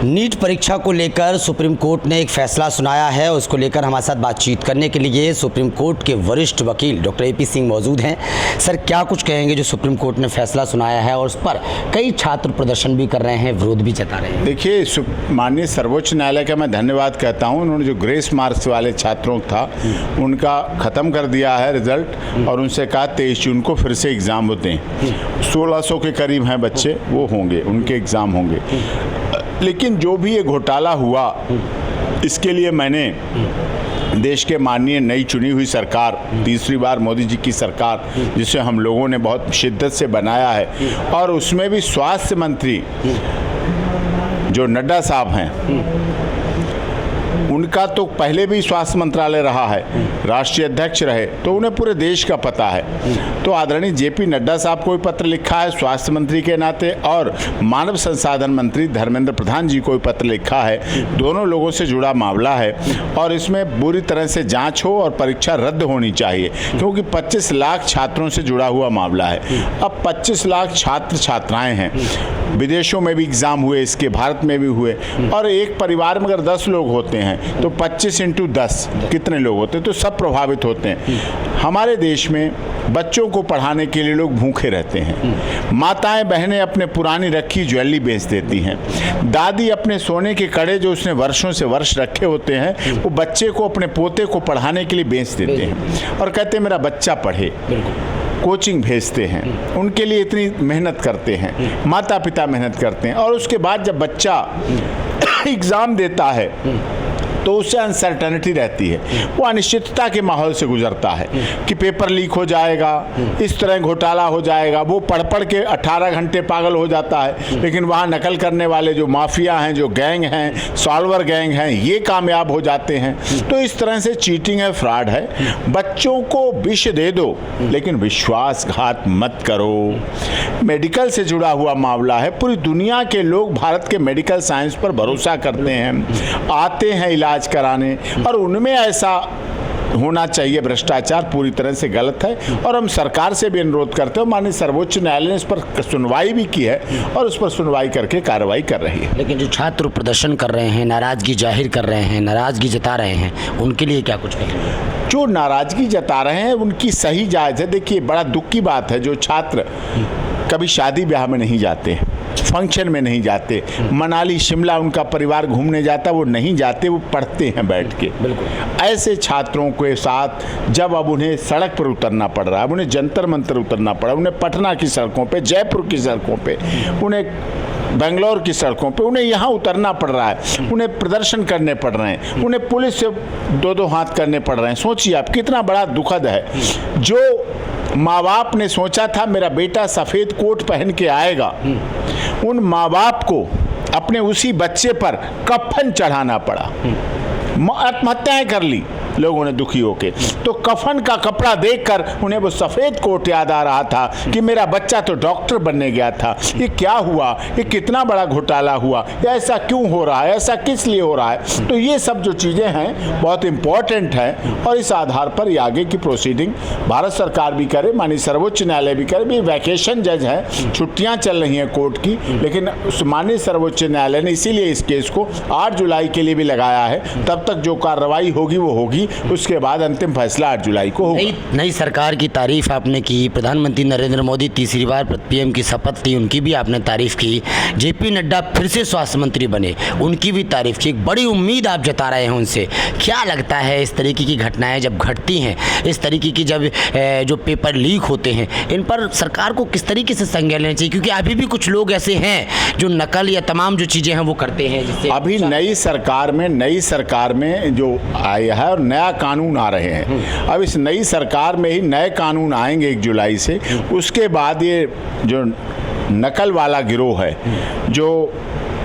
NEET परीक्षा को लेकर सुप्रीम कोर्ट ने एक फैसला सुनाया है। उसको लेकर हमारे साथ बातचीत करने के लिए सुप्रीम कोर्ट के वरिष्ठ वकील डॉक्टर AP सिंह मौजूद हैं। सर, क्या कुछ कहेंगे जो सुप्रीम कोर्ट ने फैसला सुनाया है और उस पर कई छात्र प्रदर्शन भी कर रहे हैं, विरोध भी जता रहे हैं? देखिए, माननीय सर्वोच्च न्यायालय का मैं धन्यवाद कहता हूँ। उन्होंने जो ग्रेस मार्क्स वाले छात्रों था उनका ख़त्म कर दिया है रिजल्ट, और उनसे कहा 23 जून को फिर से एग्ज़ाम होते हैं। 1600 के करीब हैं बच्चे, वो होंगे, उनके एग्ज़ाम होंगे। लेकिन जो भी ये घोटाला हुआ, इसके लिए मैंने देश के माननीय नई चुनी हुई सरकार, तीसरी बार मोदी जी की सरकार, जिसे हम लोगों ने बहुत शिद्दत से बनाया है, और उसमें भी स्वास्थ्य मंत्री जो नड्डा साहब हैं, उनका तो पहले भी स्वास्थ्य मंत्रालय रहा है, राष्ट्रीय अध्यक्ष रहे, तो उन्हें पूरे देश का पता है। तो आदरणीय JP नड्डा साहब को भी पत्र लिखा है स्वास्थ्य मंत्री के नाते, और मानव संसाधन मंत्री धर्मेंद्र प्रधान जी को भी पत्र लिखा है। दोनों लोगों से जुड़ा मामला है और इसमें बुरी तरह से जांच हो और परीक्षा रद्द होनी चाहिए, क्योंकि 25 लाख छात्रों से जुड़ा हुआ मामला है। अब 25 लाख छात्र छात्राएँ हैं, विदेशों में भी एग्ज़ाम हुए, इसके भारत में भी हुए, और एक परिवार में अगर 10 लोग होते हैं तो 25 × 10 कितने लोग होते हैं? तो सब प्रभावित होते हैं। हमारे देश में बच्चों को पढ़ाने के लिए लोग भूखे रहते हैं। माताएं बहनें अपने पुरानी रखी ज्वेलरी बेच देती हैं। दादी अपने सोने के कड़े जो उसने वर्षों से वर्ष रखे होते हैं, वो बच्चे को, अपने पोते को पढ़ाने के लिए बेच देते हैं और कहते हैं मेरा बच्चा पढ़े। कोचिंग भेजते हैं, उनके लिए इतनी मेहनत करते हैं, माता पिता मेहनत करते हैं, और उसके बाद जब बच्चा एग्ज़ाम देता है तो उससे अनसर्टेनिटी रहती है, वो अनिश्चितता के माहौल से गुजरता है कि पेपर लीक हो जाएगा, इस तरह घोटाला हो जाएगा। वो पढ़ पढ़ के 18 घंटे पागल हो जाता है, लेकिन वहाँ नकल करने वाले जो माफिया हैं, जो गैंग हैं, सॉल्वर गैंग हैं, ये कामयाब हो जाते हैं। तो इस तरह से चीटिंग है, फ्रॉड है। बच्चों को विष दे दो, लेकिन विश्वासघात मत करो। मेडिकल से जुड़ा हुआ मामला है, पूरी दुनिया के लोग भारत के मेडिकल साइंस पर भरोसा करते हैं, आते हैं इलाज कराने, और उनमें ऐसा होना चाहिए भ्रष्टाचार पूरी तरह से गलत है। और हम सरकार से भी अनुरोध करते हैं, माननीय सर्वोच्च न्यायालय ने इस पर सुनवाई भी की है और उस पर सुनवाई करके कार्रवाई कर रही है। लेकिन जो छात्र प्रदर्शन कर रहे हैं, नाराजगी जाहिर कर रहे हैं, नाराजगी जता रहे हैं, उनके लिए क्या कुछ कहेंगे? जो नाराजगी जता रहे हैं उनकी सही जायज़ है। देखिए, बड़ा दुख की बात है, जो छात्र कभी शादी ब्याह में नहीं जाते, फंक्शन में नहीं जाते, मनाली शिमला उनका परिवार घूमने जाता, वो नहीं जाते, वो पढ़ते हैं बैठ के। ऐसे छात्रों के साथ जब अब उन्हें सड़क पर उतरना पड़ रहा है, उन्हें जंतर मंतर उतरना पड़ा, उन्हें पटना की सड़कों पे, जयपुर की सड़कों पे, उन्हें बेंगलोर की सड़कों पे, उन्हें यहाँ उतरना पड़ रहा है, उन्हें प्रदर्शन करने पड़ रहे हैं, उन्हें पुलिस से दो हाथ करने पड़ रहे हैं। सोचिए आप, कितना बड़ा दुखद है। जो माँ बाप ने सोचा था मेरा बेटा सफ़ेद कोट पहन के आएगा, उन माँ बाप को अपने उसी बच्चे पर कफन चढ़ाना पड़ा। आत्महत्याएं कर ली लोगों ने दुखी होके। तो कफन का कपड़ा देखकर उन्हें वो सफ़ेद कोट याद आ रहा था कि मेरा बच्चा तो डॉक्टर बनने गया था। ये क्या हुआ? ये कितना बड़ा घोटाला हुआ? ऐसा क्यों हो रहा है? ऐसा किस लिए हो रहा है? तो ये सब जो चीज़ें हैं बहुत इम्पॉर्टेंट हैं, और इस आधार पर ये आगे की प्रोसीडिंग भारत सरकार भी करे, माननीय सर्वोच्च न्यायालय भी करे। भी वैकेशन जज है, छुट्टियाँ चल रही हैं कोर्ट की, लेकिन माननीय सर्वोच्च न्यायालय ने इसीलिए इस केस को 8 जुलाई के लिए भी लगाया है। तब तक जो कार्रवाई होगी वो होगी, उसके बाद अंतिम फैसला 8 जुलाई को होगा। नई सरकार की तारीफ आपने की, प्रधानमंत्री नरेंद्र मोदी तीसरी बार PM की शपथ ली, उनकी भी आपने तारीफ की। JP नड्डा फिर से स्वास्थ्य मंत्री बने, उनकी भी तारीफ की। एक बड़ी उम्मीद आप जता रहे हैं उनसे। क्या लगता है इस तरीके की घटनाएं जब घटती हैं, इस तरीके की जब जो पेपर लीक होते हैं, इन पर सरकार को किस तरीके से संज्ञान लेना चाहिए? क्योंकि अभी भी कुछ लोग ऐसे हैं जो नकल या तमाम जो चीज़ें हैं वो करते हैं, जिससे अभी नई सरकार में जो आया है और नया कानून आ रहे हैं। अब इस नई सरकार में ही नए कानून आएंगे 1 जुलाई से। उसके बाद ये जो नकल वाला गिरोह है, जो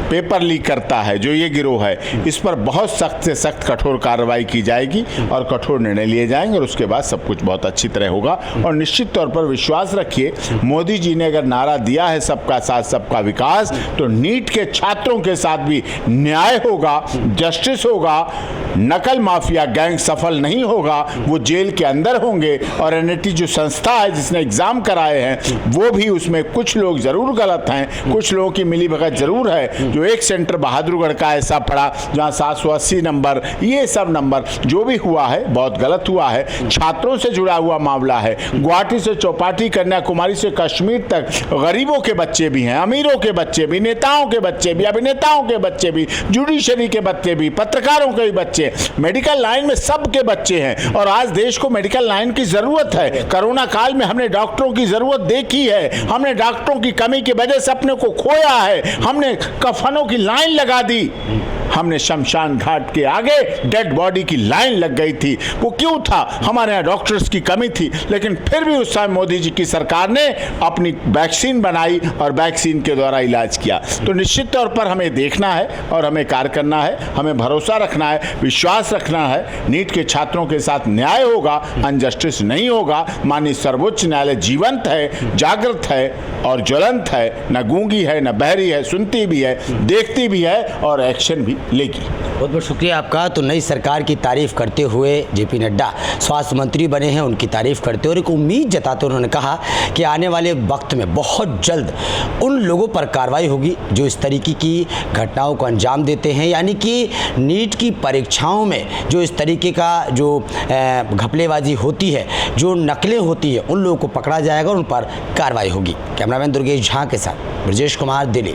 पेपर लीक करता है, जो ये गिरोह है, इस पर बहुत सख्त से सख्त कठोर कार्रवाई की जाएगी और कठोर निर्णय लिए जाएंगे, और उसके बाद सब कुछ बहुत अच्छी तरह होगा। और निश्चित तौर पर विश्वास रखिए, मोदी जी ने अगर नारा दिया है सबका साथ सबका विकास, तो नीट के छात्रों के साथ भी न्याय होगा, जस्टिस होगा। नकल माफिया गैंग सफल नहीं होगा, वो जेल के अंदर होंगे। और NIT जो संस्था है जिसने एग्जाम कराए हैं, वो भी उसमें कुछ लोग जरूर गलत हैं, कुछ लोगों की मिलीभगत जरूर है। जो जो एक सेंटर बहादुरगढ़ का ऐसा पड़ा जहाँ 780 नंबर, ये सब नंबर जो भी हुआ है बहुत गलत हुआ है। छात्रों से जुड़ा हुआ मामला है। गुवाहाटी से चौपाटी, कन्याकुमारी से कश्मीर तक गरीबों के बच्चे भी हैं, अमीरों के बच्चे भी, नेताओं के बच्चे भी, अभिनेताओं के बच्चे भी, जुडिशरी के बच्चे भी, पत्रकारों के भी बच्चे, मेडिकल लाइन में सबके बच्चे हैं। और आज देश को मेडिकल लाइन की जरूरत है। कोरोना काल में हमने डॉक्टरों की जरूरत देखी है। हमने डॉक्टरों की कमी की वजह से अपने को खोया है। हमने कफनों की लाइन लगा दी। हमने शमशान घाट के आगे डेड बॉडी की लाइन लग गई थी। वो क्यों था? हमारे यहाँ डॉक्टर्स की कमी थी। लेकिन फिर भी उस समय मोदी जी की सरकार ने अपनी वैक्सीन बनाई और वैक्सीन के द्वारा इलाज किया। तो निश्चित तौर पर हमें देखना है और हमें कार्य करना है। हमें भरोसा रखना है, विश्वास रखना है। नीट के छात्रों के साथ न्याय होगा, अनजस्टिस नहीं होगा। माननीय सर्वोच्च न्यायालय जीवंत है, जागृत है और ज्वलंत है। न गूंगी है, न बहरी है, सुनती भी है, देखती भी है और एक्शन भी लेगी। बहुत बहुत शुक्रिया आपका। तो नई सरकार की तारीफ करते हुए जेपी नड्डा स्वास्थ्य मंत्री बने हैं, उनकी तारीफ करते हुए एक उम्मीद जताते उन्होंने कहा कि आने वाले वक्त में बहुत जल्द उन लोगों पर कार्रवाई होगी जो इस तरीके की घटनाओं को अंजाम देते हैं, यानी कि नीट की परीक्षाओं में जो इस तरीके का जो घपलेबाजी होती है, जो नकलें होती है, उन लोगों को पकड़ा जाएगा और उन पर कार्रवाई होगी। कैमरामैन दुर्गेश झा के साथ ब्रजेश कुमार, दिल्ली।